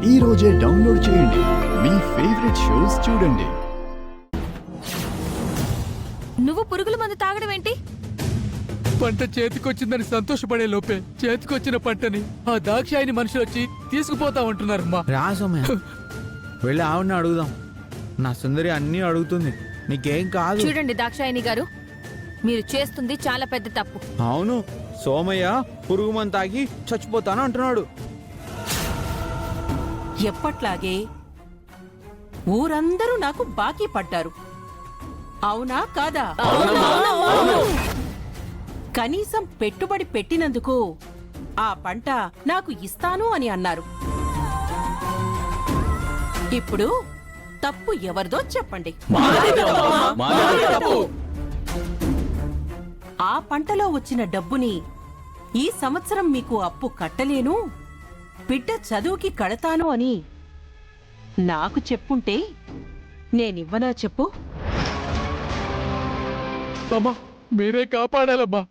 ఈ రోజే డౌన్లోడ్ చేయండి. మీ ఫేవరెట్ షోస్ చూడండి. నువ్వు పురుగుల మందు తాగడం ఏంటి? పంట చేతికొచ్చిందని సంతోషపడే లోపే చేతికొచ్చిన పంటని ఆ దాక్షాయిని మనుషులు వచ్చి తీసుకుపోతా ఉంటున్నారమ్మా. రా సోమయ్య, వెళ్ళి ఆవిడని అడుగుదాం. నా సుందరి అన్నీ అడుగుతుంది, నీకేం కాదు. చూడండి దాక్షాయిని గారు, మీరు చేస్తుంది చాలా పెద్ద తప్పు. అవును, సోమయ్య పురుగు మందు తాగి చచ్చిపోతాను అంటున్నాడు. ఎప్పట్లాగే ఊరందరూ నాకు బాకీ పడ్డారు, అవునా కాదా? కనీసం పెట్టుబడి పెట్టినందుకు ఆ పంట నాకు ఇస్తాను అని అన్నారు. ఇప్పుడు తప్పు ఎవరిదో చెప్పండి. ఆ పంటలో వచ్చిన డబ్బుని ఈ సంవత్సరం మీకు అప్పు కట్టలేను, బిడ్డ చదువుకి కడతాను అని నాకు చెప్పుంటే నేనివ్వనా చెప్పు? అమ్మా, మీరే కాపాడాలమ్మా.